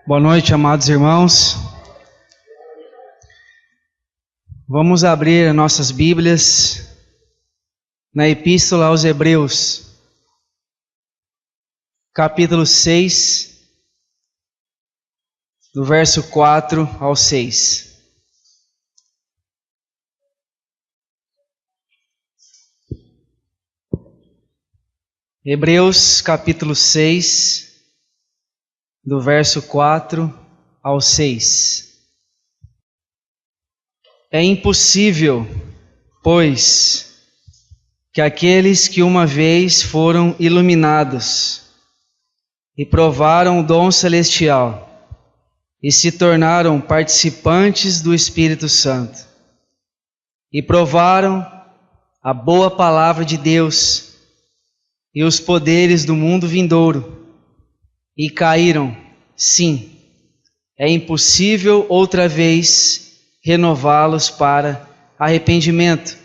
Boa noite, amados irmãos. Vamos abrir nossas Bíblias na Epístola aos Hebreus, capítulo 6, do verso 4 ao 6. Hebreus, capítulo 6, do verso 4 ao 6. É impossível, pois, que aqueles que uma vez foram iluminados e provaram o dom celestial e se tornaram participantes do Espírito Santo e provaram a boa palavra de Deus e os poderes do mundo vindouro, e caíram, sim, é impossível outra vez renová-los para arrependimento,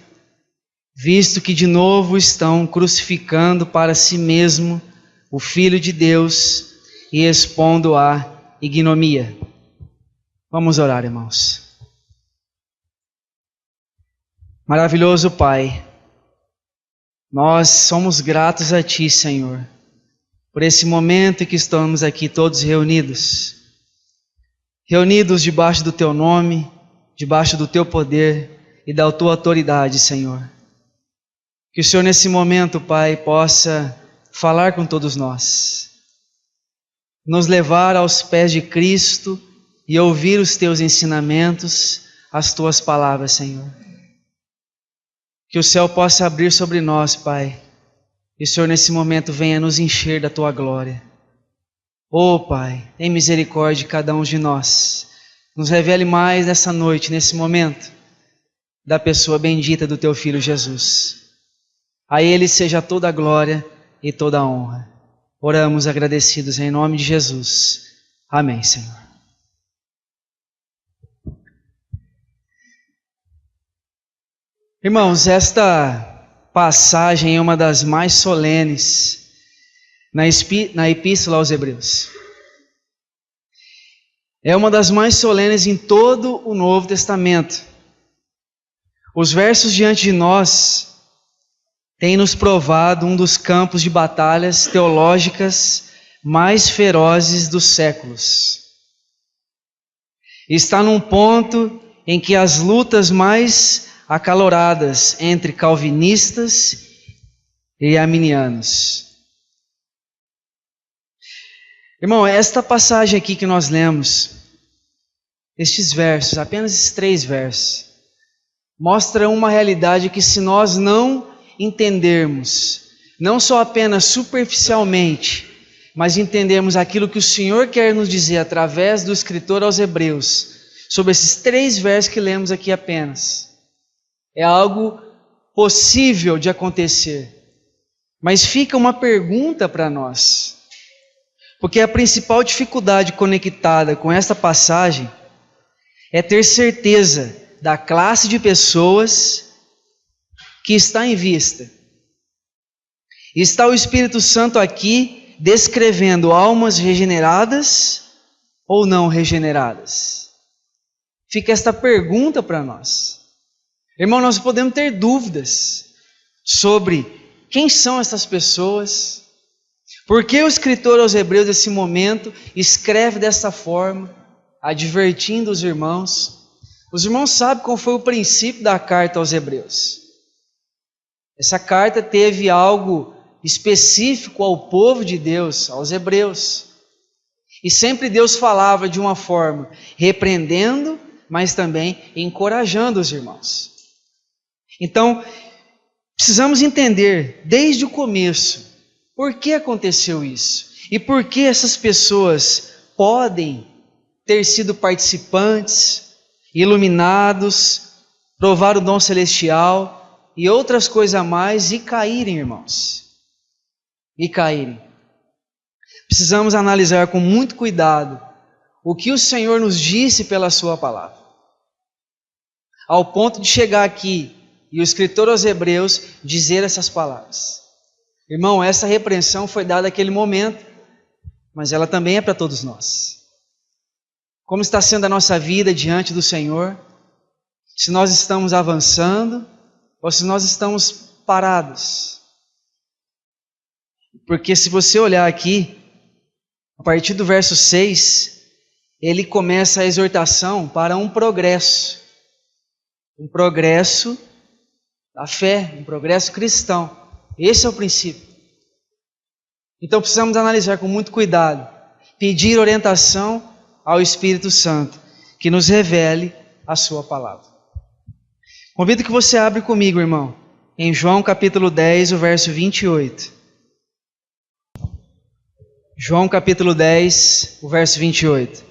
visto que de novo estão crucificando para si mesmo o Filho de Deus e expondo à ignomia. Vamos orar, irmãos. Maravilhoso Pai, nós somos gratos a Ti, Senhor, por esse momento em que estamos aqui todos reunidos debaixo do Teu nome, debaixo do Teu poder e da Tua autoridade, Senhor. Que o Senhor nesse momento, Pai, possa falar com todos nós, nos levar aos pés de Cristo e ouvir os Teus ensinamentos, as Tuas palavras, Senhor. Que o céu possa abrir sobre nós, Pai, e o Senhor nesse momento venha nos encher da Tua glória. Oh Pai, tem misericórdia de cada um de nós. Nos revele mais nessa noite, nesse momento, da pessoa bendita do Teu Filho Jesus. A Ele seja toda a glória e toda a honra. Oramos agradecidos em nome de Jesus. Amém, Senhor. Irmãos, esta passagem é uma das mais solenes na Epístola aos Hebreus. É uma das mais solenes em todo o Novo Testamento. Os versos diante de nós têm nos provado um dos campos de batalhas teológicas mais ferozes dos séculos. Está num ponto em que as lutas mais acaloradas entre calvinistas e arminianos. Irmão, esta passagem aqui que nós lemos, estes versos, apenas esses 3 versos, mostra uma realidade que, se nós não entendermos, não só apenas superficialmente, mas entendermos aquilo que o Senhor quer nos dizer através do escritor aos Hebreus, sobre esses 3 versos que lemos aqui apenas, é algo possível de acontecer. Mas fica uma pergunta para nós, porque a principal dificuldade conectada com esta passagem é ter certeza da classe de pessoas que está em vista. Está o Espírito Santo aqui descrevendo almas regeneradas ou não regeneradas? Fica esta pergunta para nós. Irmão, nós podemos ter dúvidas sobre quem são essas pessoas, por que o escritor aos Hebreus nesse momento escreve dessa forma, advertindo os irmãos. Os irmãos sabem qual foi o princípio da carta aos Hebreus. Essa carta teve algo específico ao povo de Deus, aos Hebreus. E sempre Deus falava de uma forma repreendendo, mas também encorajando os irmãos. Então, precisamos entender desde o começo por que aconteceu isso e por que essas pessoas podem ter sido participantes, iluminados, provar o dom celestial e outras coisas a mais e caírem, irmãos. E caírem. Precisamos analisar com muito cuidado o que o Senhor nos disse pela Sua palavra, ao ponto de chegar aqui e o escritor aos Hebreus dizer essas palavras. Irmão, essa repreensão foi dada naquele momento, mas ela também é para todos nós. como está sendo a nossa vida diante do Senhor, se nós estamos avançando ou se nós estamos parados. Porque se você olhar aqui, a partir do verso 6, ele começa a exortação para um progresso da fé, um progresso cristão. Esse é o princípio. Então precisamos analisar com muito cuidado, pedir orientação ao Espírito Santo, que nos revele a sua palavra. Convido que você abra comigo, irmão, em João capítulo 10, o verso 28. João capítulo 10, o verso 28.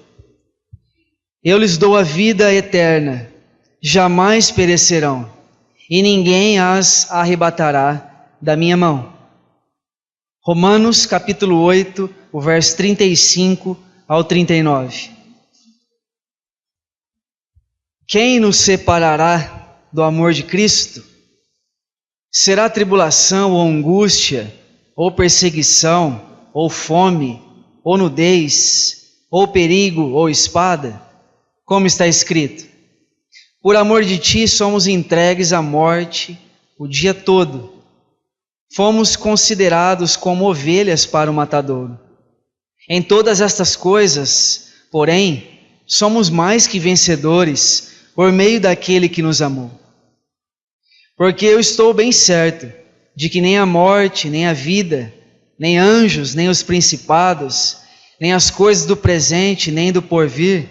Eu lhes dou a vida eterna, jamais perecerão, e ninguém as arrebatará da minha mão. Romanos capítulo 8, o verso 35 ao 39. Quem nos separará do amor de Cristo? Será tribulação ou angústia, ou perseguição, ou fome, ou nudez, ou perigo, ou espada? Como está escrito: por amor de ti somos entregues à morte o dia todo. Fomos considerados como ovelhas para o matadouro. Em todas estas coisas, porém, somos mais que vencedores por meio daquele que nos amou. Porque eu estou bem certo de que nem a morte, nem a vida, nem anjos, nem os principados, nem as coisas do presente, nem do porvir,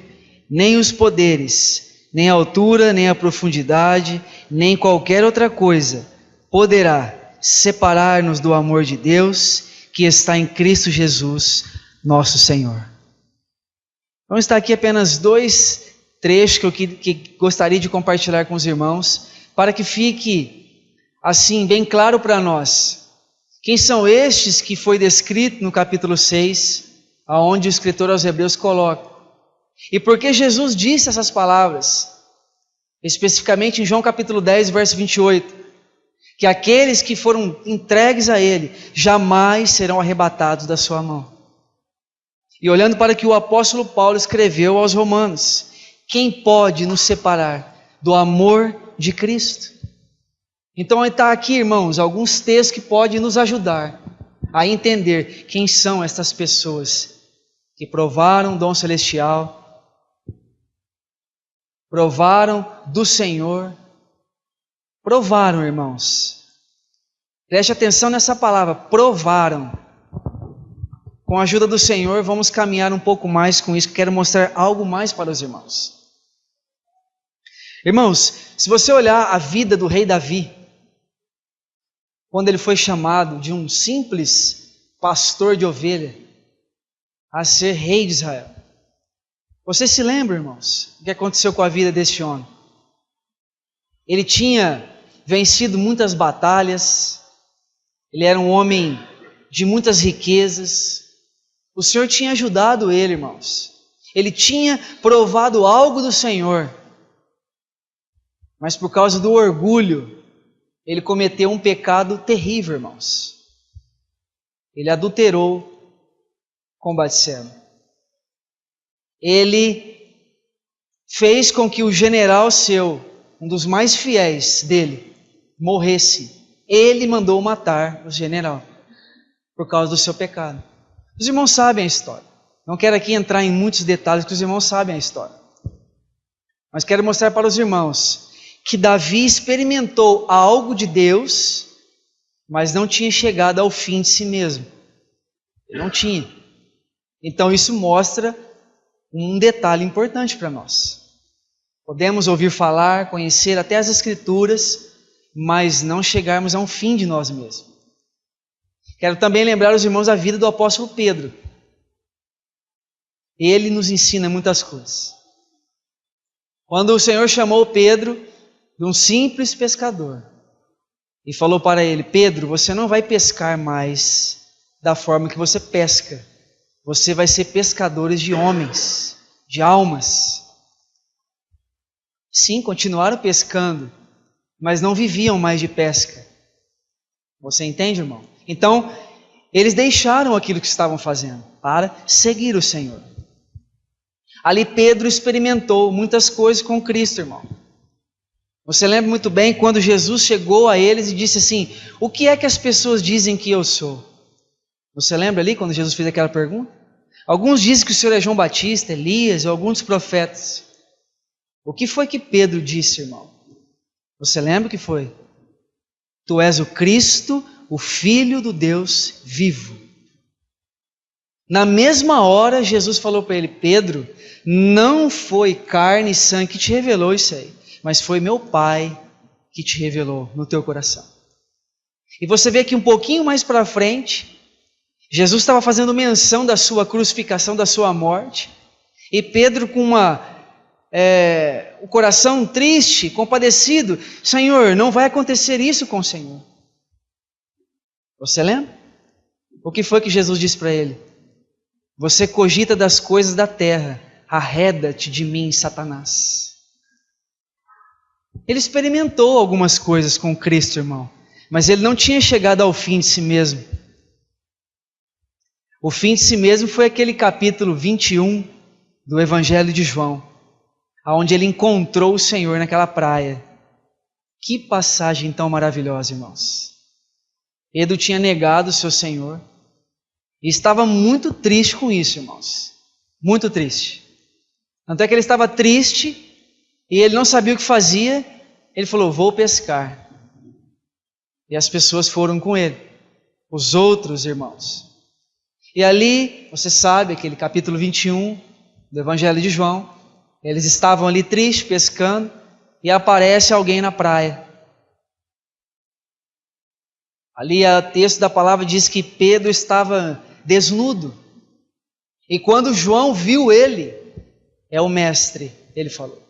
nem os poderes, nem a altura, nem a profundidade, nem qualquer outra coisa poderá separar-nos do amor de Deus que está em Cristo Jesus, nosso Senhor. Então está aqui apenas 2 trechos que gostaria de compartilhar com os irmãos, para que fique assim bem claro para nós quem são estes que foi descrito no capítulo 6, aonde o escritor aos Hebreus coloca. E por que Jesus disse essas palavras, especificamente em João capítulo 10, verso 28, que aqueles que foram entregues a Ele jamais serão arrebatados da sua mão. E olhando para o que o apóstolo Paulo escreveu aos Romanos: quem pode nos separar do amor de Cristo? Então está aqui, irmãos, alguns textos que podem nos ajudar a entender quem são estas pessoas que provaram o dom celestial, provaram do Senhor. Provaram, irmãos. Preste atenção nessa palavra, provaram. Com a ajuda do Senhor, vamos caminhar um pouco mais com isso, que quero mostrar algo mais para os irmãos. Irmãos, se você olhar a vida do rei Davi, quando ele foi chamado de um simples pastor de ovelha a ser rei de Israel, você se lembra, irmãos, o que aconteceu com a vida deste homem? Ele tinha vencido muitas batalhas, ele era um homem de muitas riquezas, o Senhor tinha ajudado ele, irmãos, ele tinha provado algo do Senhor, mas por causa do orgulho, ele cometeu um pecado terrível, irmãos. Ele adulterou com Batseba. Ele fez com que o general seu, um dos mais fiéis dele, morresse. Ele mandou matar o general por causa do seu pecado. Os irmãos sabem a história. Não quero aqui entrar em muitos detalhes, porque os irmãos sabem a história. Mas quero mostrar para os irmãos que Davi experimentou algo de Deus, mas não tinha chegado ao fim de si mesmo. Ele não tinha. Então isso mostra um detalhe importante para nós. Podemos ouvir falar, conhecer até as Escrituras, mas não chegarmos a um fim de nós mesmos. Quero também lembrar os irmãos a vida do apóstolo Pedro. Ele nos ensina muitas coisas. Quando o Senhor chamou Pedro de um simples pescador e falou para ele: Pedro, você não vai pescar mais da forma que você pesca. Você vai ser pescadores de homens, de almas. Sim, continuaram pescando, mas não viviam mais de pesca. Você entende, irmão? Então, eles deixaram aquilo que estavam fazendo para seguir o Senhor. Ali Pedro experimentou muitas coisas com Cristo, irmão. Você lembra muito bem quando Jesus chegou a eles e disse assim: o que é que as pessoas dizem que eu sou? Você lembra ali quando Jesus fez aquela pergunta? Alguns dizem que o Senhor é João Batista, Elias ou alguns profetas. O que foi que Pedro disse, irmão? Você lembra o que foi? Tu és o Cristo, o Filho do Deus vivo. Na mesma hora, Jesus falou para ele: Pedro, não foi carne e sangue que te revelou isso aí, mas foi meu Pai que te revelou no teu coração. E você vê que um pouquinho mais para frente, Jesus estava fazendo menção da sua crucificação, da sua morte, e Pedro com o coração triste, compadecido: Senhor, não vai acontecer isso com o Senhor. Você lembra? O que foi que Jesus disse para ele? Você cogita das coisas da terra, arreda-te de mim, Satanás. Ele experimentou algumas coisas com Cristo, irmão, mas ele não tinha chegado ao fim de si mesmo. O fim de si mesmo foi aquele capítulo 21 do Evangelho de João, onde ele encontrou o Senhor naquela praia. Que passagem tão maravilhosa, irmãos. Pedro tinha negado o seu Senhor e estava muito triste com isso, irmãos. Muito triste. Tanto é que ele estava triste e ele não sabia o que fazia. Ele falou: vou pescar. E as pessoas foram com ele, os outros irmãos. E ali, você sabe, aquele capítulo 21 do Evangelho de João, eles estavam ali tristes, pescando, e aparece alguém na praia. Ali o texto da palavra diz que Pedro estava desnudo. E quando João viu ele, é o mestre, ele falou.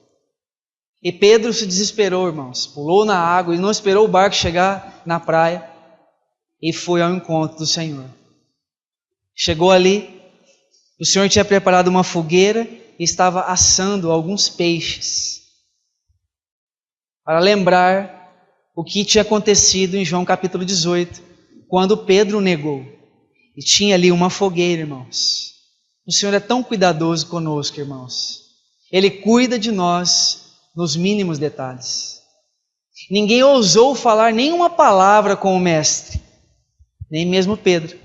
E Pedro se desesperou, irmãos, pulou na água e não esperou o barco chegar na praia e foi ao encontro do Senhor. Chegou ali, o Senhor tinha preparado uma fogueira e estava assando alguns peixes para lembrar o que tinha acontecido em João capítulo 18, quando Pedro negou. E tinha ali uma fogueira, irmãos. O Senhor é tão cuidadoso conosco, irmãos. Ele cuida de nós nos mínimos detalhes. Ninguém ousou falar nenhuma palavra com o mestre, nem mesmo Pedro.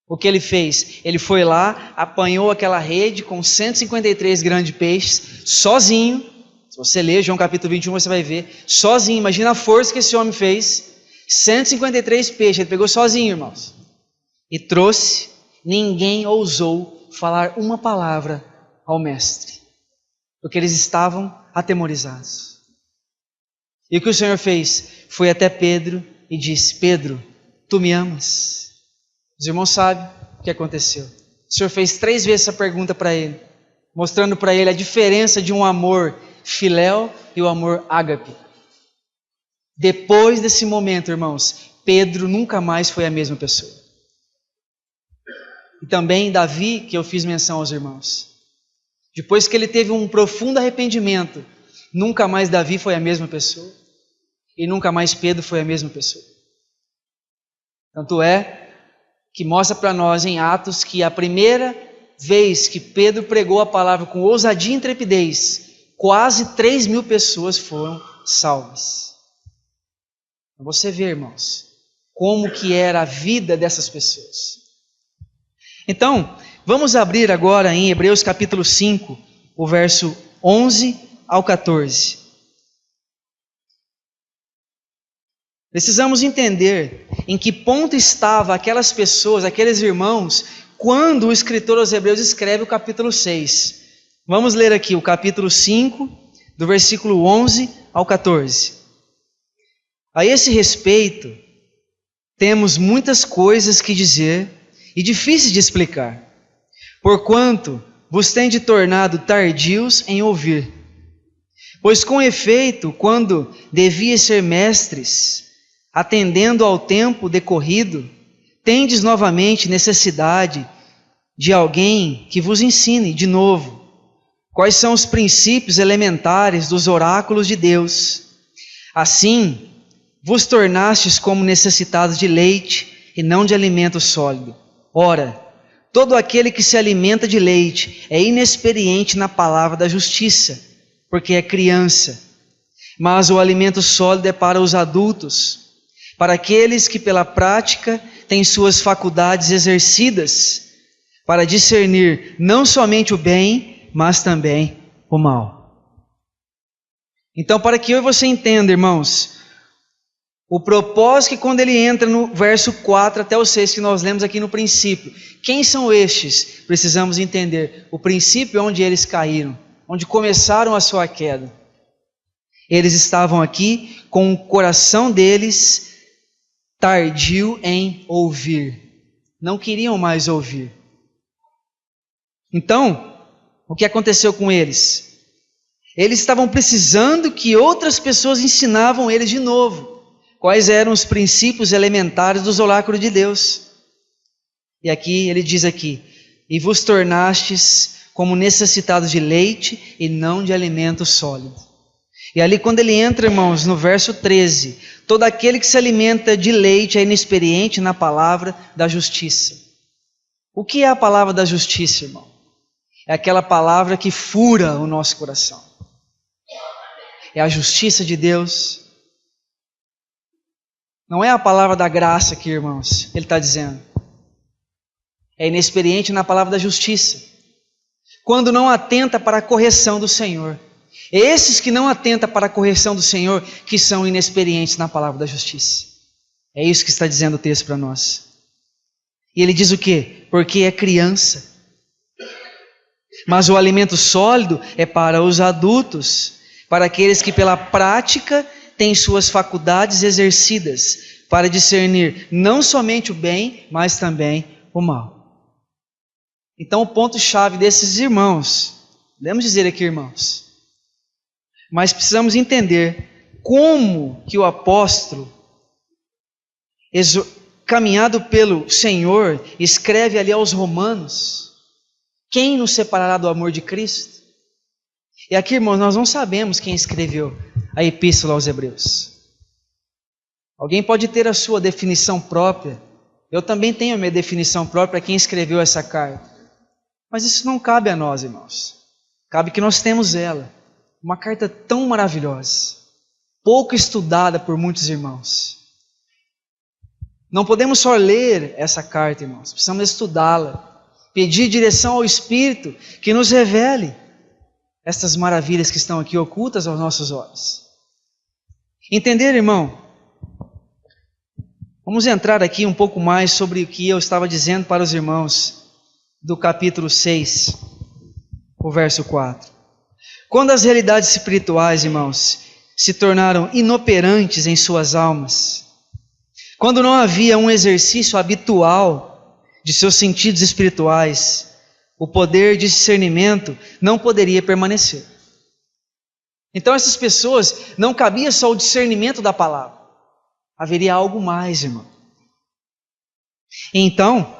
O que ele fez? Ele foi lá, apanhou aquela rede com 153 grandes peixes, sozinho. Se você ler João capítulo 21, você vai ver, sozinho. Imagina a força que esse homem fez. 153 peixes, ele pegou sozinho, irmãos. E trouxe, ninguém ousou falar uma palavra ao mestre, porque eles estavam atemorizados. E o que o Senhor fez? Foi até Pedro e disse: Pedro, tu me amas? Os irmãos sabem o que aconteceu. O Senhor fez 3 vezes essa pergunta para ele, mostrando para ele a diferença de um amor filéu e o amor ágape. Depois desse momento, irmãos, Pedro nunca mais foi a mesma pessoa. E também Davi, que eu fiz menção aos irmãos. Depois que ele teve um profundo arrependimento, nunca mais Davi foi a mesma pessoa. E nunca mais Pedro foi a mesma pessoa. Tanto é que mostra para nós em Atos que a primeira vez que Pedro pregou a palavra com ousadia e intrepidez, quase 3.000 pessoas foram salvas. Você vê, irmãos, como que era a vida dessas pessoas. Então, vamos abrir agora em Hebreus capítulo 5, o verso 11 ao 14. Precisamos entender em que ponto estavam aquelas pessoas, aqueles irmãos, quando o escritor aos Hebreus escreve o capítulo 6. Vamos ler aqui o capítulo 5, do versículo 11 ao 14. A esse respeito, temos muitas coisas que dizer e difíceis de explicar, porquanto vos tende tornado tardios em ouvir. Pois com efeito, quando devias ser mestres, atendendo ao tempo decorrido, tendes novamente necessidade de alguém que vos ensine de novo quais são os princípios elementares dos oráculos de Deus. Assim, vos tornastes como necessitados de leite e não de alimento sólido. Ora, todo aquele que se alimenta de leite é inexperiente na palavra da justiça, porque é criança. Mas o alimento sólido é para os adultos, para aqueles que pela prática têm suas faculdades exercidas, para discernir não somente o bem, mas também o mal. Então, para que eu e você entenda, irmãos, o propósito que quando ele entra no verso 4 até o 6, que nós lemos aqui no princípio, quem são estes? Precisamos entender. O princípio é onde eles caíram, onde começaram a sua queda. Eles estavam aqui com o coração deles tardio em ouvir. Não queriam mais ouvir. Então, o que aconteceu com eles? Eles estavam precisando que outras pessoas ensinavam eles de novo quais eram os princípios elementares do oráculo de Deus. E aqui ele diz aqui: e vos tornastes como necessitados de leite e não de alimento sólido. E ali quando ele entra, irmãos, no verso 13, todo aquele que se alimenta de leite é inexperiente na palavra da justiça. O que é a palavra da justiça, irmão? É aquela palavra que fura o nosso coração. É a justiça de Deus. Não é a palavra da graça aqui, irmãos, ele está dizendo. É inexperiente na palavra da justiça, quando não atenta para a correção do Senhor. Esses que não atentam para a correção do Senhor, que são inexperientes na palavra da justiça. É isso que está dizendo o texto para nós. E ele diz o quê? Porque é criança. Mas o alimento sólido é para os adultos, para aqueles que pela prática têm suas faculdades exercidas, para discernir não somente o bem, mas também o mal. Então o ponto-chave desses irmãos, podemos dizer aqui, irmãos, mas precisamos entender como que o apóstolo, caminhado pelo Senhor, escreve ali aos Romanos: quem nos separará do amor de Cristo? E aqui, irmãos, nós não sabemos quem escreveu a epístola aos Hebreus. Alguém pode ter a sua definição própria. Eu também tenho a minha definição própria, quem escreveu essa carta. Mas isso não cabe a nós, irmãos. Cabe que nós temos ela. Uma carta tão maravilhosa, pouco estudada por muitos irmãos. Não podemos só ler essa carta, irmãos. Precisamos estudá-la. Pedir direção ao Espírito que nos revele estas maravilhas que estão aqui ocultas aos nossos olhos. Entender, irmão? Vamos entrar aqui um pouco mais sobre o que eu estava dizendo para os irmãos do capítulo 6, o verso 4. Quando as realidades espirituais, irmãos, se tornaram inoperantes em suas almas, quando não havia um exercício habitual de seus sentidos espirituais, o poder de discernimento não poderia permanecer. Então essas pessoas, não cabia só o discernimento da palavra, haveria algo mais, irmão. Então,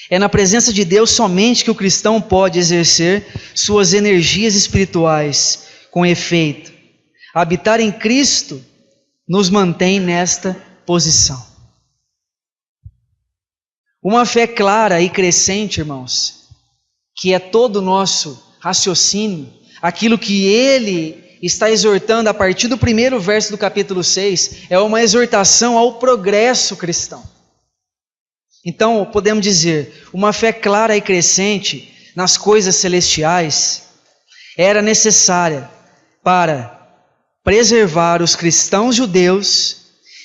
é na presença de Deus somente que o cristão pode exercer suas energias espirituais com efeito. Habitar em Cristo nos mantém nesta posição. Uma fé clara e crescente, irmãos, que é todo o nosso raciocínio, aquilo que ele está exortando a partir do primeiro verso do capítulo 6, é uma exortação ao progresso cristão. Então, podemos dizer, uma fé clara e crescente nas coisas celestiais era necessária para preservar os cristãos judeus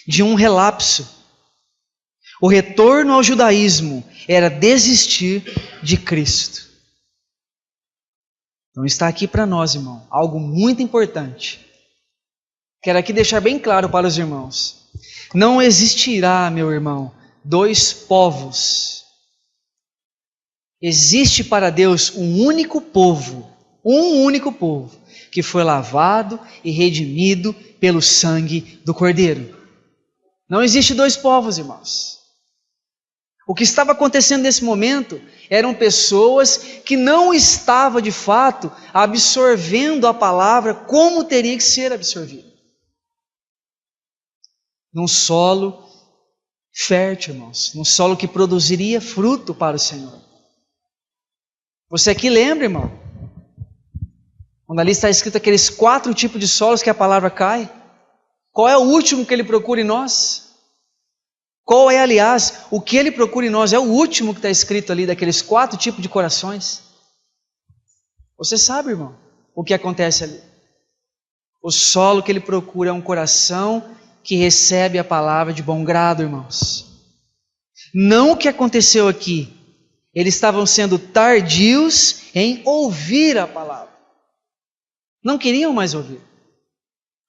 de um relapso. O retorno ao judaísmo era desistir de Cristo. Então está aqui para nós, irmão, algo muito importante. Quero aqui deixar bem claro para os irmãos. Não existirá, meu irmão, dois povos. Existe para Deus um único povo, que foi lavado e redimido pelo sangue do Cordeiro. Não existe dois povos, irmãos. O que estava acontecendo nesse momento eram pessoas que não estavam de fato absorvendo a palavra como teria que ser absorvida. Num solo fértil, irmãos, num solo que produziria fruto para o Senhor. Você aqui lembra, irmão, quando ali está escrito aqueles 4 tipos de solos que a palavra cai? Qual é o último que ele procura em nós? Qual é, aliás, o que ele procura em nós? É o último que está escrito ali, daqueles 4 tipos de corações. Você sabe, irmão, o que acontece ali? O solo que ele procura é um coração que recebe a palavra de bom grado, irmãos. Não o que aconteceu aqui. Eles estavam sendo tardios em ouvir a palavra. Não queriam mais ouvir.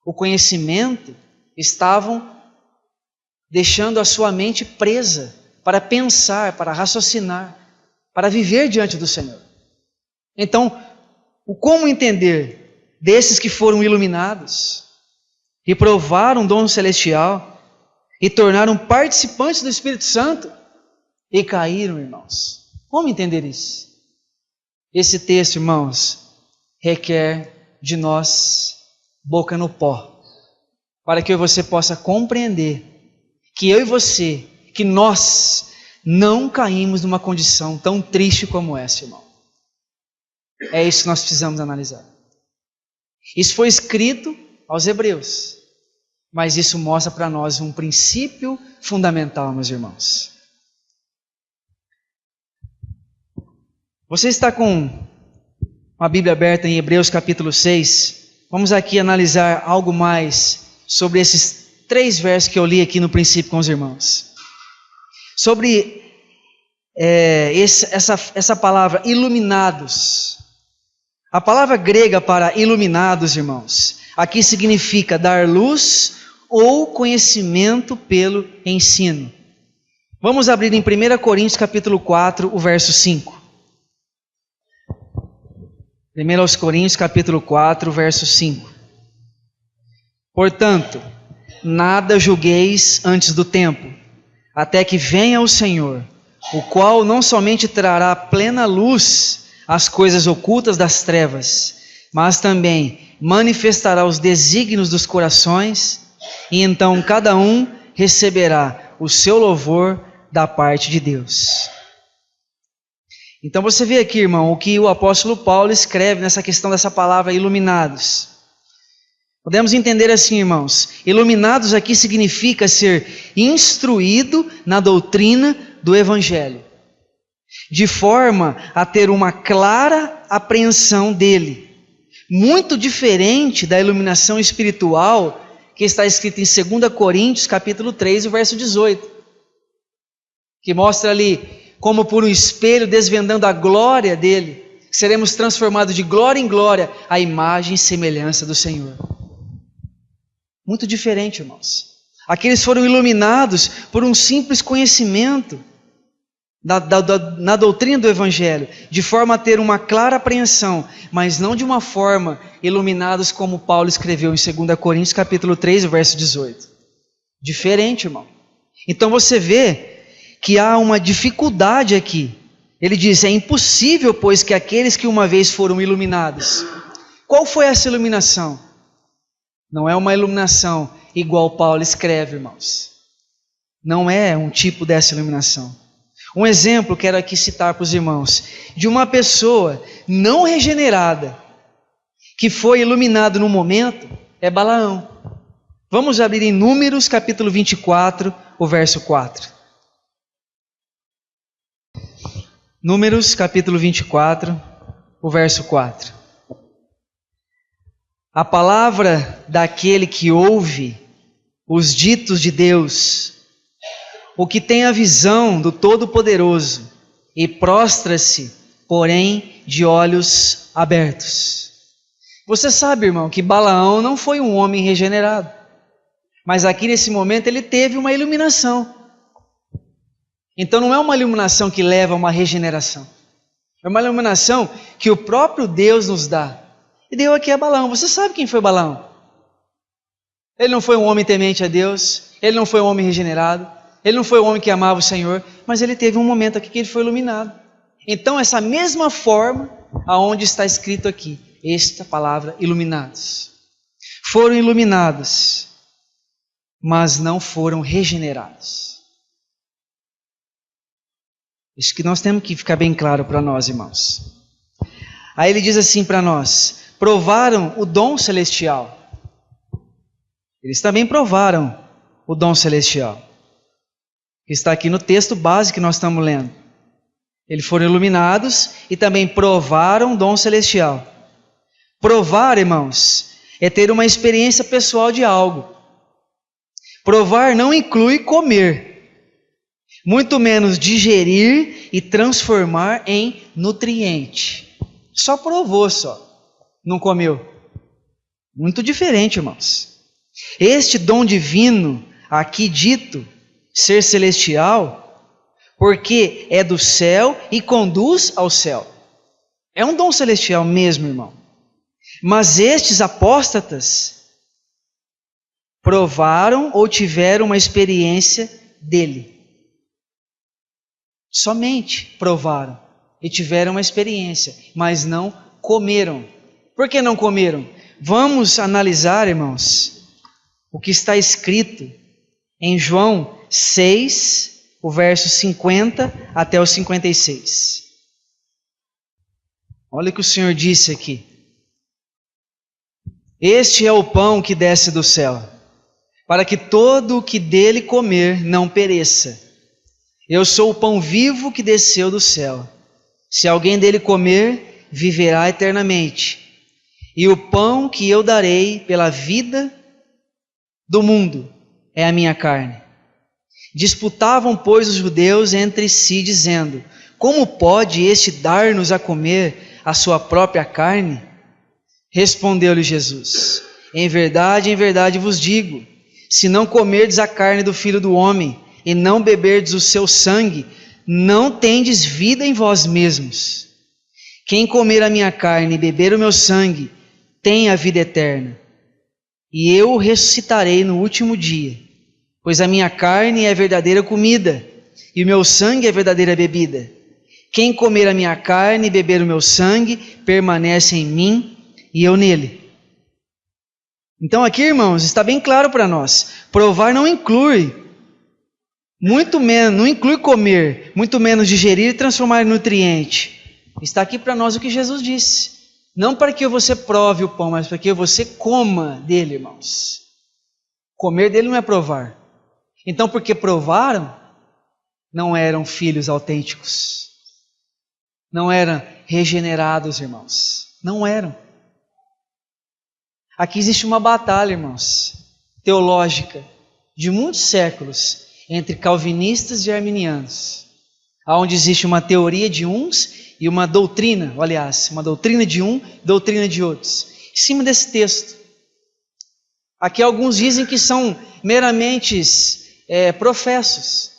O conhecimento estavam deixando a sua mente presa para pensar, para raciocinar, para viver diante do Senhor. Então, o como entender desses que foram iluminados e provaram o dom celestial e tornaram participantes do Espírito Santo e caíram, irmãos? Como entender isso? Esse texto, irmãos, requer de nós boca no pó, para que você possa compreender que eu e você, que nós não caímos numa condição tão triste como essa, irmão. É isso que nós precisamos analisar. Isso foi escrito aos Hebreus, mas isso mostra para nós um princípio fundamental, meus irmãos. Você está com uma Bíblia aberta em Hebreus capítulo 6. Vamos aqui analisar algo mais sobre esses 3 versos que eu li aqui no princípio com os irmãos. Sobre essa palavra, iluminados. A palavra grega para iluminados, irmãos, aqui significa dar luz ou conhecimento pelo ensino. Vamos abrir em 1 Coríntios capítulo 4, o verso 5. 1 Coríntios capítulo 4, verso 5. Portanto, nada julgueis antes do tempo, até que venha o Senhor, o qual não somente trará plena luz às coisas ocultas das trevas, mas também manifestará os desígnios dos corações, e então cada um receberá o seu louvor da parte de Deus. Então você vê aqui, irmão, o que o apóstolo Paulo escreve nessa questão dessa palavra iluminados. Podemos entender assim, irmãos, iluminados aqui significa ser instruído na doutrina do Evangelho, de forma a ter uma clara apreensão dele, muito diferente da iluminação espiritual que está escrita em 2 Coríntios capítulo 3, o verso 18, que mostra ali como por um espelho desvendando a glória dele, seremos transformados de glória em glória à imagem e semelhança do Senhor. Muito diferente, irmãos. Aqueles foram iluminados por um simples conhecimento na doutrina do Evangelho, de forma a ter uma clara apreensão, mas não de uma forma iluminados como Paulo escreveu em 2 Coríntios capítulo 3, verso 18. Diferente, irmão. Então você vê que há uma dificuldade aqui. Ele diz, é impossível, pois, que aqueles que uma vez foram iluminados. Qual foi essa iluminação? Não é uma iluminação igual Paulo escreve, irmãos. Não é um tipo dessa iluminação. Um exemplo quero aqui citar para os irmãos, de uma pessoa não regenerada, que foi iluminado no momento, é Balaão. Vamos abrir em Números capítulo 24, o verso 4. Números capítulo 24, o verso 4. A palavra daquele que ouve os ditos de Deus, o que tem a visão do Todo-Poderoso e prostra-se, porém, de olhos abertos. Você sabe, irmão, que Balaão não foi um homem regenerado, mas aqui nesse momento ele teve uma iluminação. Então não é uma iluminação que leva a uma regeneração, é uma iluminação que o próprio Deus nos dá. E deu aqui a Balaão. Você sabe quem foi Balaão? Ele não foi um homem temente a Deus, ele não foi um homem regenerado, ele não foi um homem que amava o Senhor, mas ele teve um momento aqui que ele foi iluminado. Então essa mesma forma aonde está escrito aqui, esta palavra iluminados. Foram iluminados, mas não foram regenerados. Isso que nós temos que ficar bem claro para nós, irmãos. Aí ele diz assim para nós: provaram o dom celestial. Eles também provaram o dom celestial, que está aqui no texto base que nós estamos lendo. Eles foram iluminados e também provaram o dom celestial. Provar, irmãos, é ter uma experiência pessoal de algo. Provar não inclui comer, muito menos digerir e transformar em nutriente. Só provou, não comeu. Muito diferente, irmãos. Este dom divino, aqui dito, ser celestial, porque é do céu e conduz ao céu. É um dom celestial mesmo, irmão. Mas estes apóstatas provaram ou tiveram uma experiência dele. Somente provaram e tiveram uma experiência, mas não comeram. Por que não comeram? Vamos analisar, irmãos, o que está escrito em João 6, o verso 50 até o 56. Olha o que o Senhor disse aqui. Este é o pão que desce do céu, para que todo o que dele comer não pereça. Eu sou o pão vivo que desceu do céu. Se alguém dele comer, viverá eternamente. E o pão que eu darei pela vida do mundo é a minha carne. Disputavam, pois, os judeus entre si, dizendo: como pode este dar-nos a comer a sua própria carne? Respondeu-lhe Jesus: em verdade vos digo, se não comerdes a carne do Filho do Homem e não beberdes o seu sangue, não tendes vida em vós mesmos. Quem comer a minha carne e beber o meu sangue tem a vida eterna, e eu o ressuscitarei no último dia, pois a minha carne é a verdadeira comida, e o meu sangue é a verdadeira bebida. Quem comer a minha carne e beber o meu sangue, permanece em mim e eu nele. Então aqui, irmãos, está bem claro para nós, provar não inclui, não inclui comer, muito menos digerir e transformar em nutriente. Está aqui para nós o que Jesus disse. Não para que você prove o pão, mas para que você coma dele, irmãos. Comer dele não é provar. Então, porque provaram, não eram filhos autênticos. Não eram regenerados, irmãos. Não eram. Aqui existe uma batalha, irmãos, teológica, de muitos séculos, entre calvinistas e arminianos, onde existe uma teoria de uns e uma doutrina, aliás, uma doutrina de um, doutrina de outros. Em cima desse texto, aqui alguns dizem que são meramente professos.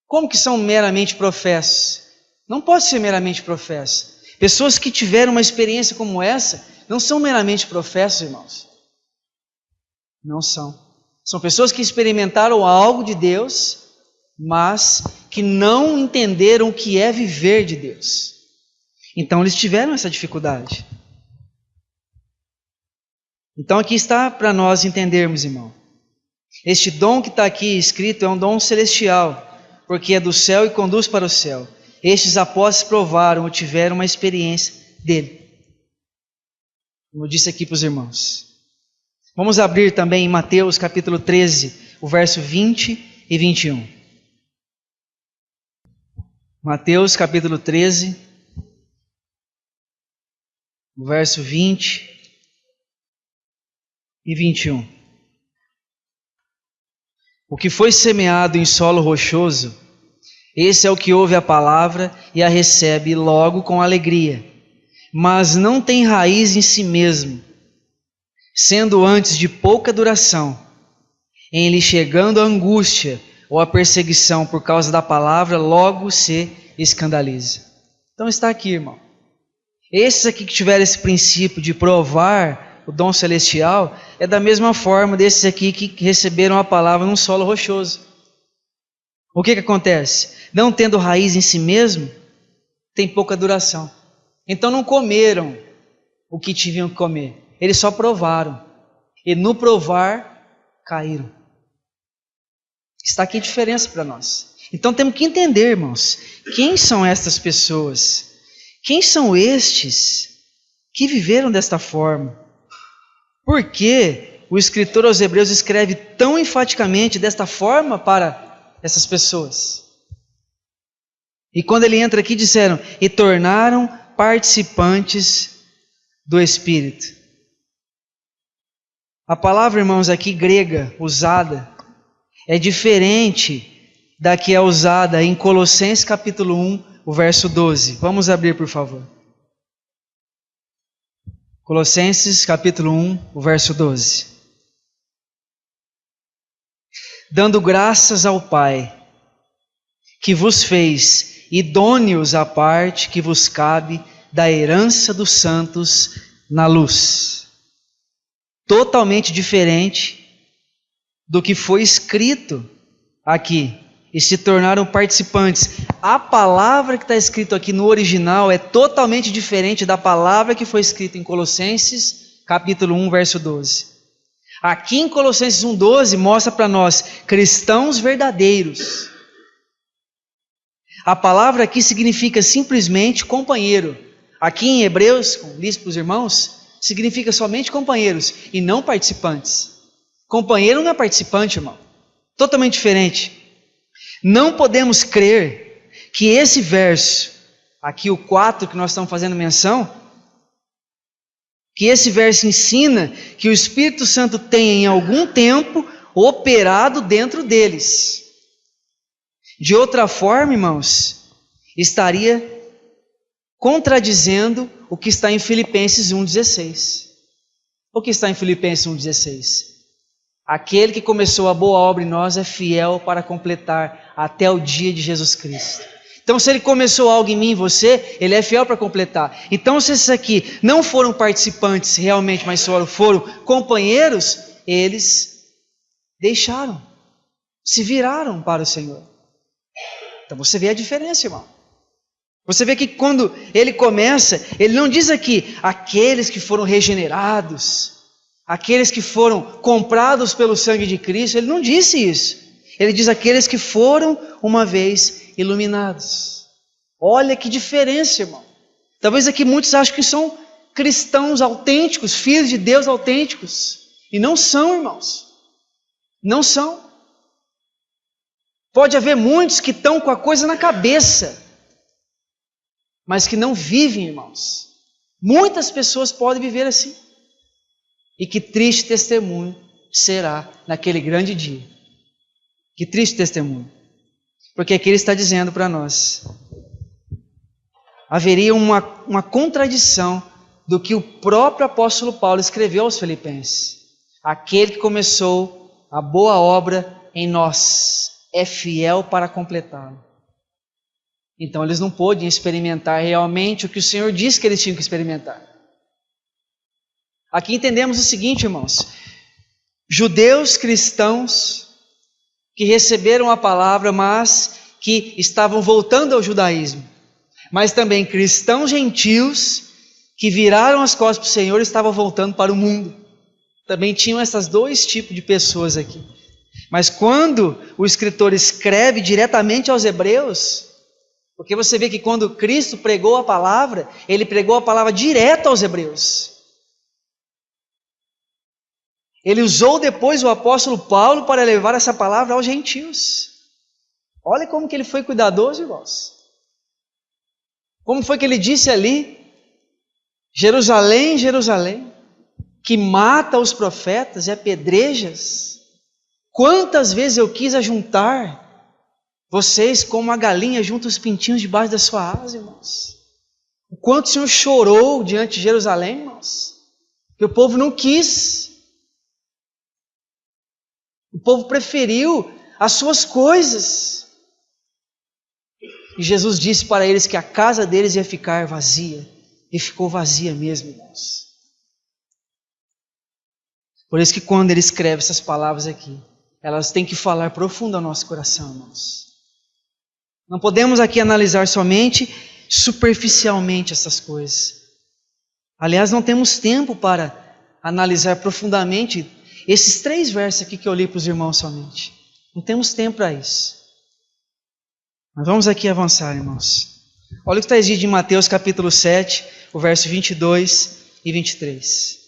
Como que são meramente professos? Não pode ser meramente professo. Pessoas que tiveram uma experiência como essa não são meramente professos, irmãos. Não são. São pessoas que experimentaram algo de Deus, mas que não entenderam o que é viver de Deus. Então eles tiveram essa dificuldade. Então aqui está para nós entendermos, irmão. Este dom que está aqui escrito é um dom celestial, porque é do céu e conduz para o céu. Estes apóstolos provaram ou tiveram uma experiência dele. Como eu disse aqui para os irmãos. Vamos abrir também em Mateus capítulo 13, o verso 20 e 21. Mateus capítulo 13, o verso 20 e 21. O que foi semeado em solo rochoso, esse é o que ouve a palavra e a recebe logo com alegria, mas não tem raiz em si mesmo, sendo antes de pouca duração, em lhe chegando a angústia ou a perseguição por causa da palavra, logo se escandaliza. Então está aqui, irmão. Esses aqui que tiveram esse princípio de provar o dom celestial, é da mesma forma desses aqui que receberam a palavra num solo rochoso. O que acontece? Não tendo raiz em si mesmo, tem pouca duração. Então não comeram o que tinham que comer. Eles só provaram. E no provar, caíram. Está aqui a diferença para nós. Então temos que entender, irmãos, quem são estas pessoas? Quem são estes que viveram desta forma? Por que o escritor aos Hebreus escreve tão enfaticamente desta forma para essas pessoas? E quando ele entra aqui, disseram, e tornaram participantes do Espírito. A palavra, irmãos, aqui grega, usada, é diferente da que é usada em Colossenses capítulo 1, o verso 12. Vamos abrir, por favor. Colossenses capítulo 1, o verso 12. Dando graças ao Pai, que vos fez idôneos à parte que vos cabe da herança dos santos na luz. Totalmente diferente do que foi escrito aqui. E se tornaram participantes. A palavra que está escrito aqui no original é totalmente diferente da palavra que foi escrita em Colossenses capítulo 1, verso 12. Aqui em Colossenses 1,12 mostra para nós cristãos verdadeiros. A palavra aqui significa simplesmente companheiro. Aqui em Hebreus, como disse para os irmãos, significa somente companheiros e não participantes. Companheiro não é participante, irmão. Totalmente diferente. Não podemos crer que esse verso, aqui o 4 que nós estamos fazendo menção, que esse verso ensina que o Espírito Santo tem em algum tempo operado dentro deles. De outra forma, irmãos, estaria contradizendo o que está em Filipenses 1,16. O que está em Filipenses 1,16? Aquele que começou a boa obra em nós é fiel para completar até o dia de Jesus Cristo. Então, se Ele começou algo em mim e você, Ele é fiel para completar. Então, se esses aqui não foram participantes realmente, mas foram companheiros, eles deixaram, se viraram para o Senhor. Então, você vê a diferença, irmão. Você vê que quando Ele começa, Ele não diz aqui, aqueles que foram regenerados, aqueles que foram comprados pelo sangue de Cristo. Ele não disse isso. Ele diz aqueles que foram uma vez iluminados. Olha que diferença, irmão. Talvez aqui muitos acham que são cristãos autênticos, filhos de Deus autênticos. E não são, irmãos. Não são. Pode haver muitos que estão com a coisa na cabeça, mas que não vivem, irmãos. Muitas pessoas podem viver assim. E que triste testemunho será naquele grande dia. Que triste testemunho. Porque aqui ele está dizendo para nós. Haveria uma contradição do que o próprio apóstolo Paulo escreveu aos Filipenses. Aquele que começou a boa obra em nós é fiel para completá-la. Então eles não podiam experimentar realmente o que o Senhor disse que eles tinham que experimentar. Aqui entendemos o seguinte, irmãos. Judeus cristãos que receberam a palavra, mas que estavam voltando ao judaísmo. Mas também cristãos gentios que viraram as costas para o Senhor e estavam voltando para o mundo. Também tinham esses dois tipos de pessoas aqui. Mas quando o escritor escreve diretamente aos Hebreus, porque você vê que quando Cristo pregou a palavra, Ele pregou a palavra direto aos Hebreus. Ele usou depois o apóstolo Paulo para levar essa palavra aos gentios. Olha como que ele foi cuidadoso, irmãos. Como foi que ele disse ali, Jerusalém, Jerusalém, que mata os profetas e apedrejas. Quantas vezes eu quis ajuntar vocês como uma galinha junta os pintinhos debaixo da sua asa, irmãos. O quanto o Senhor chorou diante de Jerusalém, irmãos. Que o povo não quis. O povo preferiu as suas coisas. E Jesus disse para eles que a casa deles ia ficar vazia. E ficou vazia mesmo, irmãos. Por isso que quando ele escreve essas palavras aqui, elas têm que falar profundo ao nosso coração, irmãos. Não podemos aqui analisar somente superficialmente essas coisas. Aliás, não temos tempo para analisar profundamente esses 3 versos aqui que eu li para os irmãos somente. Não temos tempo para isso. Mas vamos aqui avançar, irmãos. Olha o que está escrito em Mateus capítulo 7, o verso 22 e 23.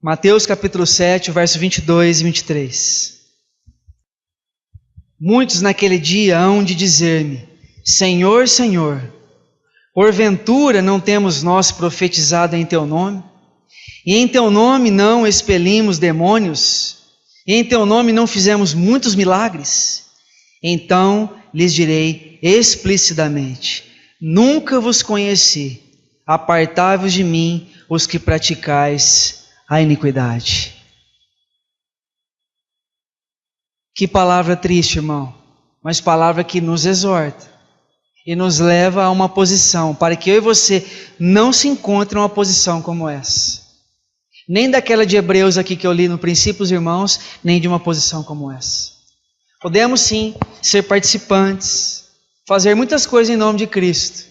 Mateus capítulo 7, o verso 22 e 23. Muitos naquele dia hão de dizer-me: Senhor, Senhor, porventura não temos nós profetizado em Teu nome? E em Teu nome não expelimos demônios? E em Teu nome não fizemos muitos milagres? Então lhes direi explicitamente: nunca vos conheci, apartai-vos de mim, os que praticais a iniquidade. Que palavra triste, irmão, mas palavra que nos exorta e nos leva a uma posição, para que eu e você não se encontrem em uma posição como essa. Nem daquela de Hebreus aqui que eu li no princípio, os irmãos, nem de uma posição como essa. Podemos sim ser participantes, fazer muitas coisas em nome de Cristo,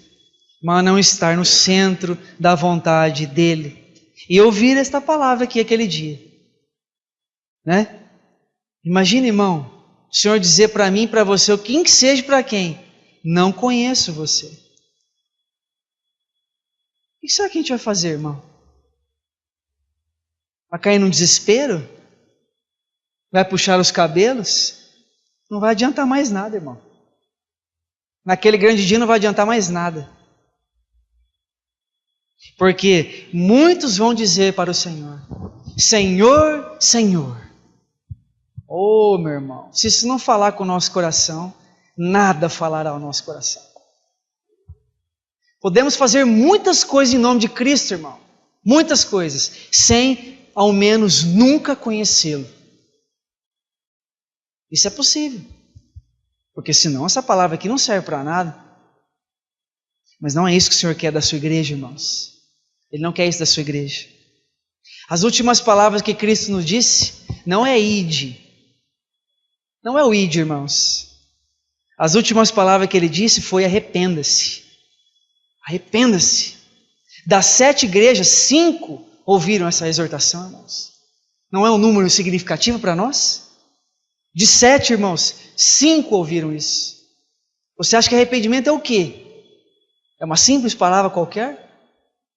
mas não estar no centro da vontade dEle. E ouvir esta palavra aqui aquele dia, né? Imagina, irmão, o Senhor dizer para mim e para você, o que seja para quem, não conheço você. O que será que a gente vai fazer, irmão? Vai cair num desespero? Vai puxar os cabelos? Não vai adiantar mais nada, irmão. Naquele grande dia não vai adiantar mais nada. Porque muitos vão dizer para o Senhor: Senhor, Senhor. Oh, meu irmão, se isso não falar com o nosso coração, nada falará ao nosso coração. Podemos fazer muitas coisas em nome de Cristo, irmão. Muitas coisas, sem ao menos nunca conhecê-lo. Isso é possível. Porque senão essa palavra aqui não serve para nada. Mas não é isso que o Senhor quer da sua igreja, irmãos. Ele não quer isso da sua igreja. As últimas palavras que Cristo nos disse não é ide. Não é o ide, irmãos. As últimas palavras que Ele disse foi arrependa-se. Arrependa-se. Das 7 igrejas, 5 ouviram essa exortação, irmãos. Não é um número significativo para nós? De 7, irmãos, 5 ouviram isso. Você acha que arrependimento é o quê? É uma simples palavra qualquer?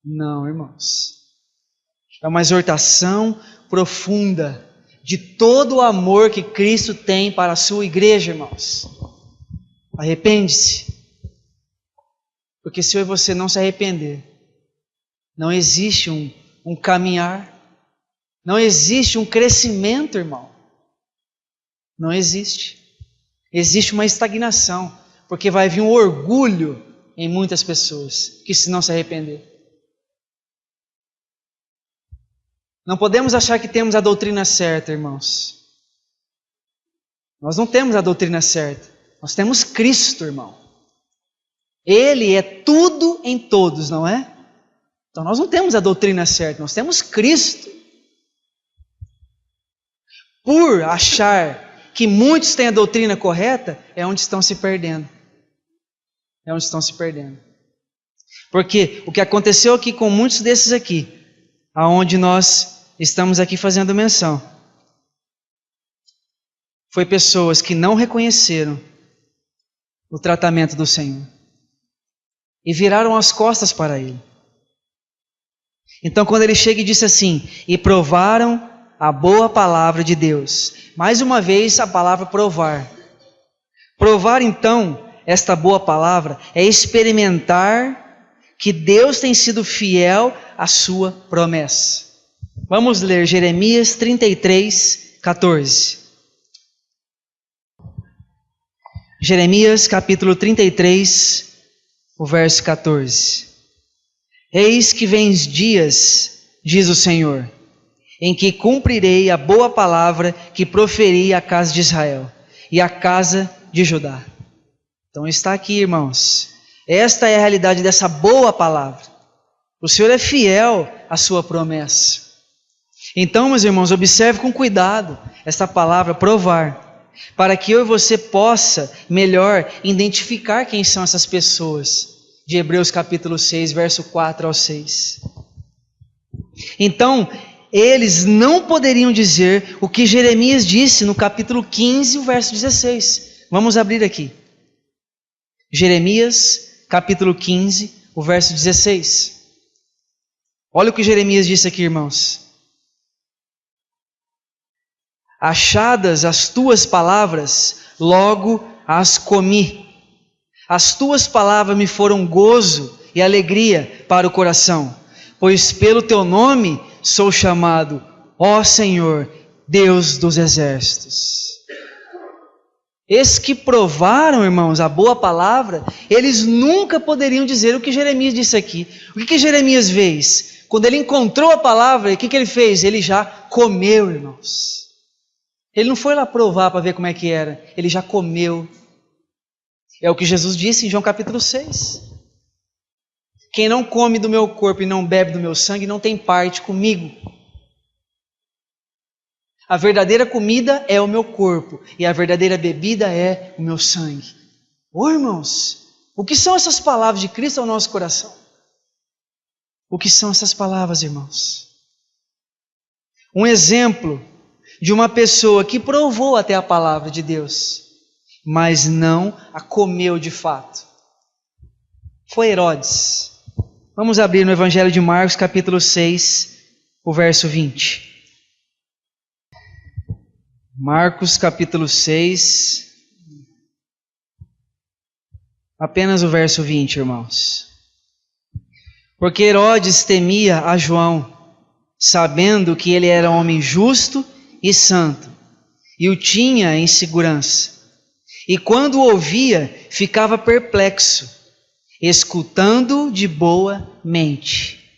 Não, irmãos. É uma exortação profunda de todo o amor que Cristo tem para a sua igreja, irmãos. Arrepende-se. Porque se eu e você não se arrepender, não existe um caminhar, não existe um crescimento, irmão. Não existe. Existe uma estagnação, porque vai vir um orgulho em muitas pessoas que se não se arrepender. Não podemos achar que temos a doutrina certa, irmãos. Nós não temos a doutrina certa. Nós temos Cristo, irmão. Ele é tudo em todos, não é? Então nós não temos a doutrina certa, nós temos Cristo. Por achar que muitos têm a doutrina correta, é onde estão se perdendo. É onde estão se perdendo. Porque o que aconteceu aqui com muitos desses aqui, aonde nós estamos aqui fazendo menção, foi pessoas que não reconheceram o tratamento do Senhor e viraram as costas para Ele. Então quando Ele chega e disse assim: e provaram a boa palavra de Deus. Mais uma vez a palavra provar. Provar então esta boa palavra é experimentar que Deus tem sido fiel à sua promessa. Vamos ler Jeremias 33, 14. Jeremias capítulo 33, o verso 14. Eis que vêm dias, diz o Senhor, em que cumprirei a boa palavra que proferi à casa de Israel e à casa de Judá. Então está aqui, irmãos. Esta é a realidade dessa boa palavra. O Senhor é fiel à sua promessa. Então, meus irmãos, observe com cuidado esta palavra provar, para que eu e você possa melhor identificar quem são essas pessoas. De Hebreus capítulo 6, verso 4 ao 6. Então, eles não poderiam dizer o que Jeremias disse no capítulo 15, o verso 16. Vamos abrir aqui. Jeremias, capítulo 15, o verso 16. Olha o que Jeremias disse aqui, irmãos. Achadas as tuas palavras, logo as comi. As tuas palavras me foram gozo e alegria para o coração, pois pelo teu nome sou chamado, ó Senhor, Deus dos exércitos. Esses que provaram, irmãos, a boa palavra, eles nunca poderiam dizer o que Jeremias disse aqui. O que Jeremias fez? Quando ele encontrou a palavra, o que ele fez? Ele já comeu, irmãos. Ele não foi lá provar para ver como é que era, ele já comeu. É o que Jesus disse em João capítulo 6. Quem não come do meu corpo e não bebe do meu sangue não tem parte comigo. A verdadeira comida é o meu corpo e a verdadeira bebida é o meu sangue. Ô irmãos, o que são essas palavras de Cristo ao nosso coração? O que são essas palavras, irmãos? Um exemplo de uma pessoa que provou até a palavra de Deus, mas não a comeu de fato. Foi Herodes. Vamos abrir no Evangelho de Marcos, capítulo 6, o verso 20. Marcos, capítulo 6, apenas o verso 20, irmãos. Porque Herodes temia a João, sabendo que ele era homem justo e santo, e o tinha em segurança. E quando o ouvia, ficava perplexo, escutando de boa mente.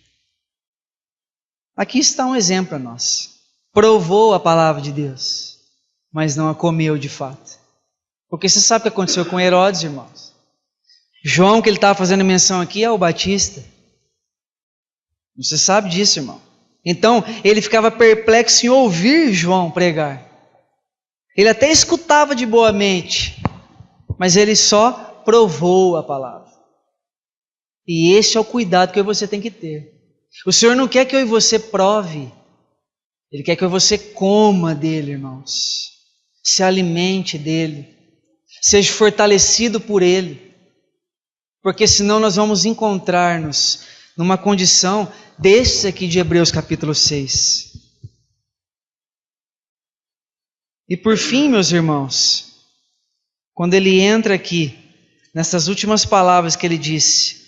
Aqui está um exemplo para nós. Provou a palavra de Deus, mas não a comeu de fato. Porque você sabe o que aconteceu com Herodes, irmãos? João, que ele estava fazendo menção aqui, é o Batista. Você sabe disso, irmão. Então, ele ficava perplexo em ouvir João pregar. Ele até escutava de boa mente, mas ele só provou a palavra. E esse é o cuidado que eu e você tem que ter. O Senhor não quer que eu e você prove, Ele quer que eu e você coma dele, irmãos. Se alimente dele, seja fortalecido por ele, porque senão nós vamos encontrar-nos numa condição desse aqui de Hebreus capítulo 6. E por fim, meus irmãos, quando ele entra aqui, nessas últimas palavras que ele disse,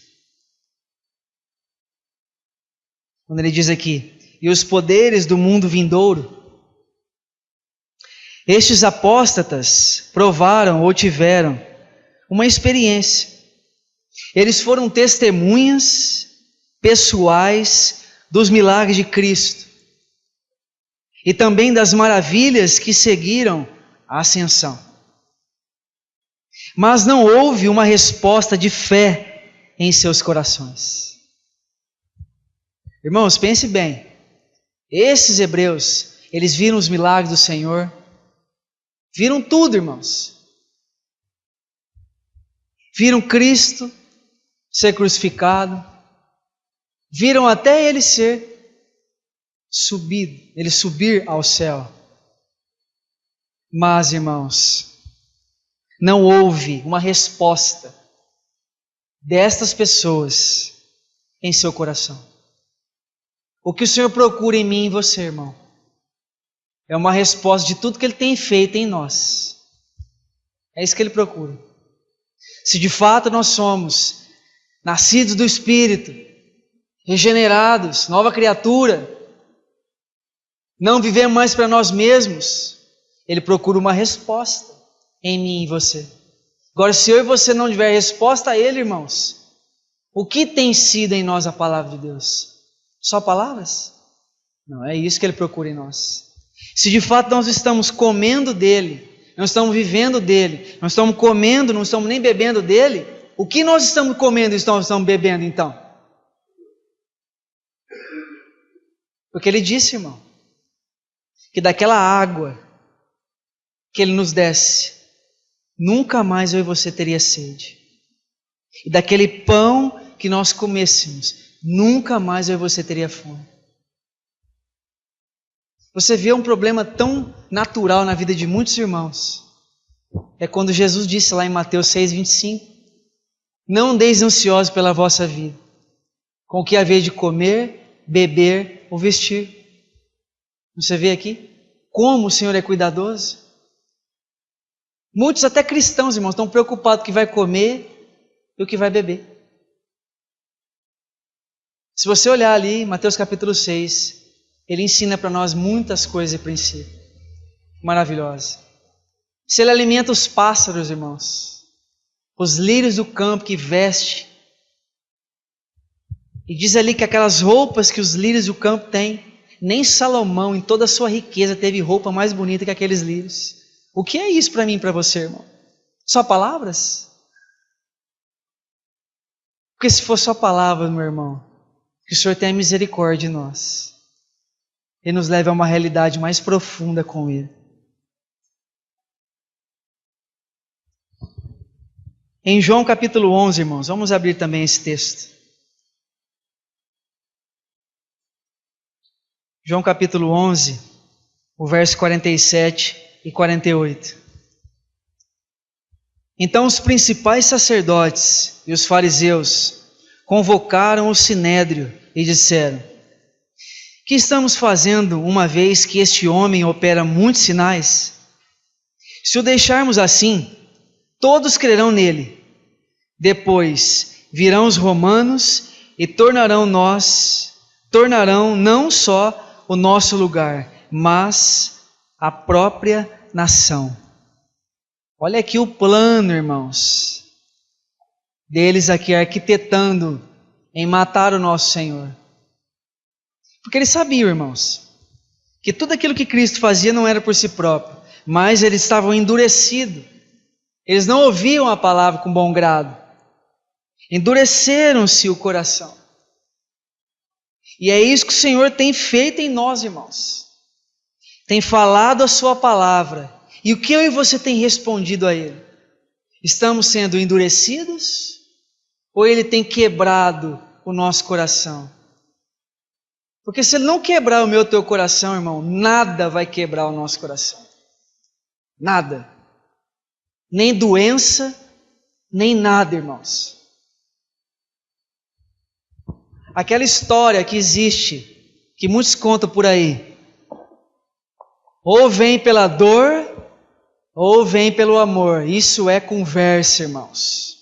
quando ele diz aqui, e os poderes do mundo vindouro, estes apóstatas provaram ou tiveram uma experiência. Eles foram testemunhas pessoais dos milagres de Cristo e também das maravilhas que seguiram a ascensão. Mas não houve uma resposta de fé em seus corações. Irmãos, pense bem. Esses hebreus, eles viram os milagres do Senhor, viram tudo, irmãos. Viram Cristo ser crucificado, viram até ele subir ao céu. Mas, irmãos, não houve uma resposta destas pessoas em seu coração. O que o Senhor procura em mim e em você, irmão, é uma resposta de tudo que Ele tem feito em nós. É isso que Ele procura. Se de fato nós somos nascidos do Espírito, regenerados, nova criatura, não vivemos mais para nós mesmos, Ele procura uma resposta em mim e em você. Agora, se eu e você não tiver resposta a Ele, irmãos, o que tem sido em nós a palavra de Deus? Só palavras? Não, é isso que Ele procura em nós. Se de fato nós estamos comendo dEle, não estamos vivendo dEle, não estamos comendo, não estamos nem bebendo dEle, o que nós estamos comendo e estamos bebendo então? Porque Ele disse, irmão, que daquela água que Ele nos desse, nunca mais eu e você teria sede. E daquele pão que nós comêssemos, nunca mais eu e você teria fome. Você vê um problema tão natural na vida de muitos irmãos. É quando Jesus disse lá em Mateus 6,25: não andeis ansiosos pela vossa vida, com o que haver de comer, beber ou vestir. Você vê aqui como o Senhor é cuidadoso? Muitos, até cristãos, irmãos, estão preocupados com o que vai comer e o que vai beber. Se você olhar ali, Mateus capítulo 6, ele ensina para nós muitas coisas e princípios maravilhosos. Se ele alimenta os pássaros, irmãos, os lírios do campo que veste, e diz ali que aquelas roupas que os lírios do campo têm, nem Salomão, em toda a sua riqueza, teve roupa mais bonita que aqueles lírios. O que é isso para mim e para você, irmão? Só palavras? Porque se for só palavras, meu irmão, que o Senhor tenha misericórdia de nós e nos leve a uma realidade mais profunda com Ele. Em João capítulo 11, irmãos, vamos abrir também esse texto. João capítulo 11, o verso 47 e 48. Então os principais sacerdotes e os fariseus convocaram o sinédrio e disseram: que estamos fazendo uma vez que este homem opera muitos sinais? Se o deixarmos assim, todos crerão nele. Depois virão os romanos e tornarão não só o nosso lugar, mas a própria nação. Olha aqui o plano, irmãos, deles aqui arquitetando em matar o nosso Senhor. Porque eles sabiam, irmãos, que tudo aquilo que Cristo fazia não era por si próprio, mas eles estavam endurecidos. Eles não ouviam a palavra com bom grado. Endureceram-se o coração. E é isso que o Senhor tem feito em nós, irmãos. Tem falado a sua palavra. E o que eu e você tem respondido a Ele? Estamos sendo endurecidos? Ou Ele tem quebrado o nosso coração? Porque se Ele não quebrar o meu teu coração, irmão, nada vai quebrar o nosso coração. Nada. Nem doença, nem nada, irmãos. Aquela história que existe, que muitos contam por aí, ou vem pela dor, ou vem pelo amor. Isso é conversa, irmãos.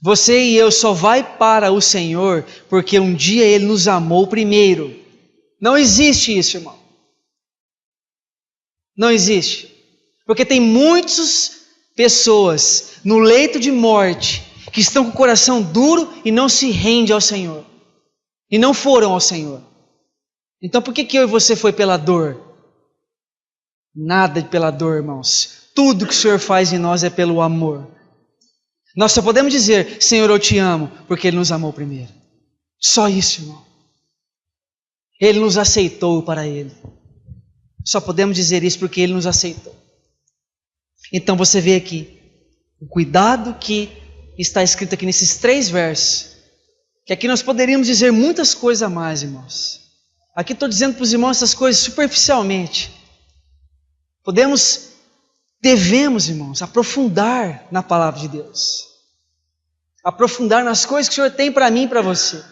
Você e eu só vai para o Senhor porque um dia Ele nos amou primeiro. Não existe isso, irmão. Não existe. Porque tem muitas pessoas no leito de morte que estão com o coração duro e não se rendem ao Senhor. E não foram ao Senhor. Então por que eu e você foi pela dor? Nada pela dor, irmãos. Tudo que o Senhor faz em nós é pelo amor. Nós só podemos dizer, Senhor, eu te amo, porque Ele nos amou primeiro. Só isso, irmão. Ele nos aceitou para Ele. Só podemos dizer isso porque Ele nos aceitou. Então você vê aqui o cuidado que está escrito aqui nesses 3 versos, que aqui nós poderíamos dizer muitas coisas a mais, irmãos. Aqui estou dizendo para os irmãos essas coisas superficialmente. Devemos, irmãos, aprofundar na palavra de Deus. Aprofundar nas coisas que o Senhor tem para mim e para você.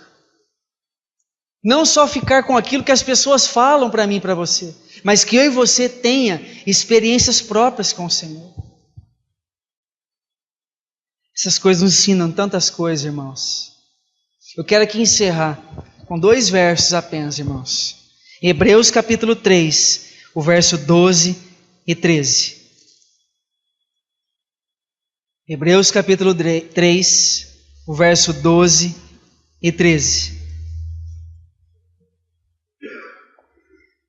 Não só ficar com aquilo que as pessoas falam para mim e para você, mas que eu e você tenha experiências próprias com o Senhor. Essas coisas nos ensinam tantas coisas, irmãos. Eu quero aqui encerrar com 2 versos apenas, irmãos. Hebreus capítulo 3, o verso 12 e 13. Hebreus capítulo 3, o verso 12 e 13.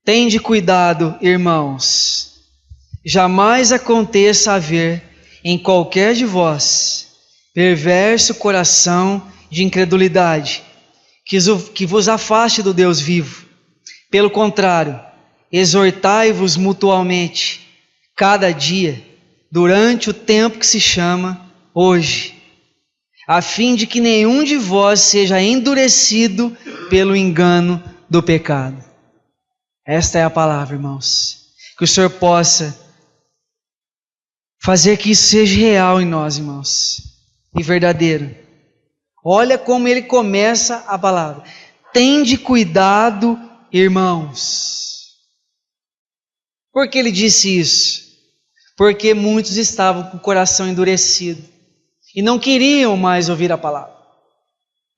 Tende cuidado, irmãos, jamais aconteça haver em qualquer de vós perverso coração de incredulidade, que vos afaste do Deus vivo. Pelo contrário, exortai-vos mutualmente, cada dia, durante o tempo que se chama hoje, a fim de que nenhum de vós seja endurecido pelo engano do pecado. Esta é a palavra, irmãos. Que o Senhor possa fazer que isso seja real em nós, irmãos, e verdadeiro. Olha como ele começa a palavra: tende cuidado, irmãos. Por que ele disse isso? Porque muitos estavam com o coração endurecido e não queriam mais ouvir a palavra.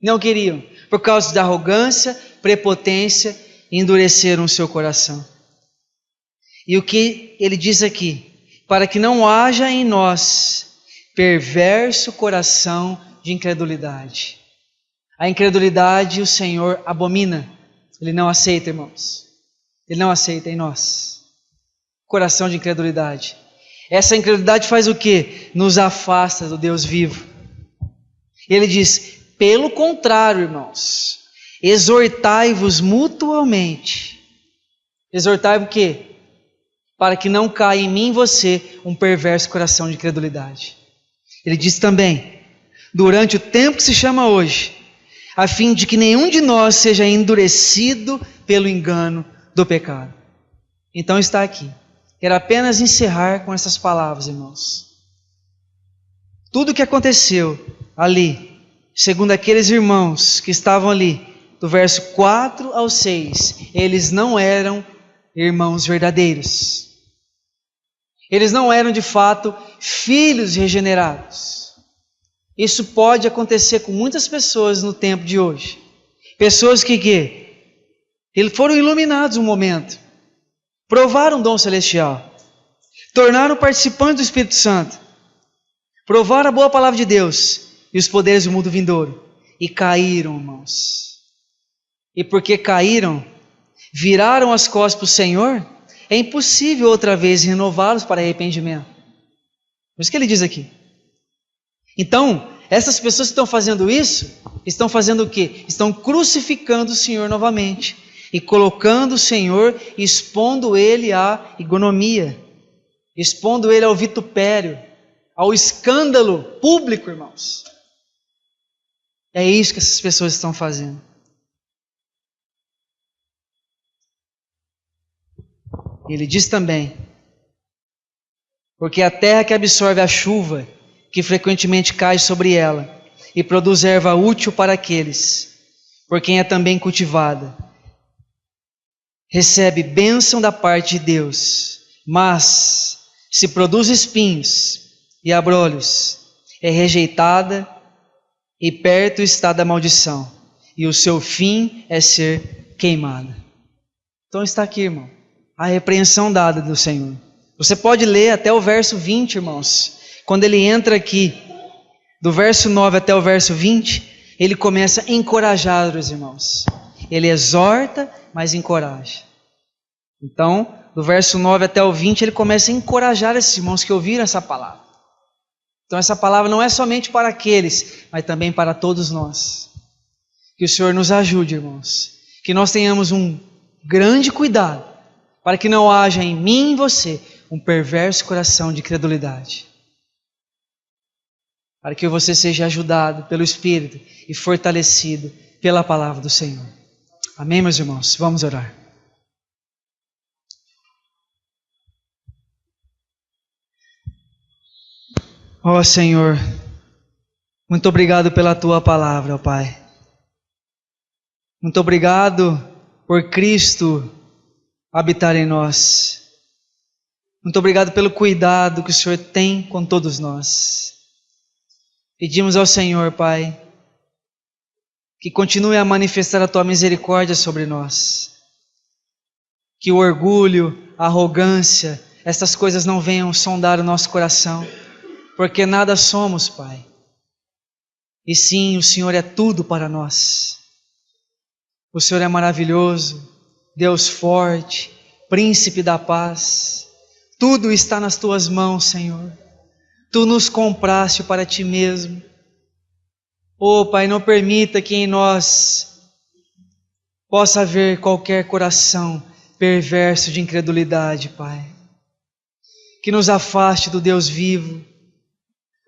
Não queriam, por causa da arrogância, prepotência, endureceram o seu coração. E o que ele diz aqui? Para que não haja em nós perverso coração de incredulidade. A incredulidade o Senhor abomina. Ele não aceita, irmãos. Ele não aceita em nós. Coração de incredulidade. Essa incredulidade faz o quê? Nos afasta do Deus vivo. Ele diz: pelo contrário, irmãos, exortai-vos mutuamente. Exortai-vos o quê? Para que não caia em mim e você um perverso coração de incredulidade. Ele diz também: durante o tempo que se chama hoje, a fim de que nenhum de nós seja endurecido pelo engano do pecado. Então está aqui. Quero apenas encerrar com essas palavras, irmãos. Tudo o que aconteceu ali, segundo aqueles irmãos que estavam ali, do verso 4 ao 6, eles não eram irmãos verdadeiros. Eles não eram de fato filhos regenerados. Isso pode acontecer com muitas pessoas no tempo de hoje. Pessoas que eles foram iluminados um momento, provaram o dom celestial, tornaram participantes do Espírito Santo, provaram a boa palavra de Deus e os poderes do mundo vindouro, e caíram, irmãos. E porque caíram, viraram as costas para o Senhor, é impossível outra vez renová-los para arrependimento. Por isso que ele diz aqui. Então, essas pessoas que estão fazendo isso, estão fazendo o quê? Estão crucificando o Senhor novamente e colocando o Senhor, expondo Ele à ignomia, expondo Ele ao vitupério, ao escândalo público, irmãos. É isso que essas pessoas estão fazendo. Ele diz também: porque a terra que absorve a chuva, que frequentemente cai sobre ela, e produz erva útil para aqueles, por quem é também cultivada, recebe bênção da parte de Deus, mas se produz espinhos e abrolhos, é rejeitada e perto está da maldição, e o seu fim é ser queimada. Então está aqui, irmão, a repreensão dada do Senhor. Você pode ler até o verso 20, irmãos. Quando ele entra aqui, do verso 9 até o verso 20, ele começa a encorajar os irmãos. Ele exorta, mas encoraja. Então, do verso 9 até o 20, ele começa a encorajar esses irmãos que ouviram essa palavra. Então essa palavra não é somente para aqueles, mas também para todos nós. Que o Senhor nos ajude, irmãos. Que nós tenhamos um grande cuidado, para que não haja em mim e em você um perverso coração de credulidade. Para que você seja ajudado pelo Espírito e fortalecido pela palavra do Senhor. Amém, meus irmãos? Vamos orar. Ó Senhor, muito obrigado pela Tua palavra, ó Pai. Muito obrigado por Cristo habitar em nós. Muito obrigado pelo cuidado que o Senhor tem com todos nós. Pedimos ao Senhor, Pai, que continue a manifestar a Tua misericórdia sobre nós. Que o orgulho, a arrogância, essas coisas não venham sondar o nosso coração, porque nada somos, Pai. E sim, o Senhor é tudo para nós. O Senhor é maravilhoso, Deus forte, Príncipe da paz. Tudo está nas Tuas mãos, Senhor. Tu nos compraste para Ti mesmo. Oh, Pai, não permita que em nós possa haver qualquer coração perverso de incredulidade, Pai. Que nos afaste do Deus vivo.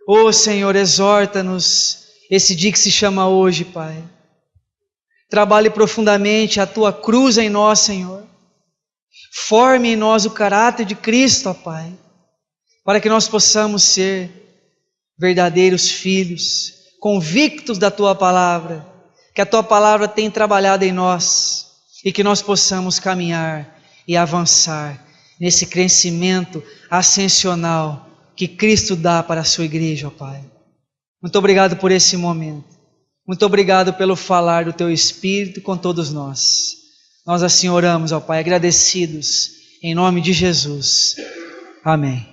Oh, Senhor, exorta-nos esse dia que se chama hoje, Pai. Trabalhe profundamente a Tua cruz em nós, Senhor. Forme em nós o caráter de Cristo, ó Pai. para que nós possamos ser verdadeiros filhos, convictos da Tua Palavra, que a Tua Palavra tem trabalhado em nós e que nós possamos caminhar e avançar nesse crescimento ascensional que Cristo dá para a Sua igreja, ó Pai. Muito obrigado por esse momento. Muito obrigado pelo falar do Teu Espírito com todos nós. Nós assim oramos, ó Pai, agradecidos, em nome de Jesus. Amém.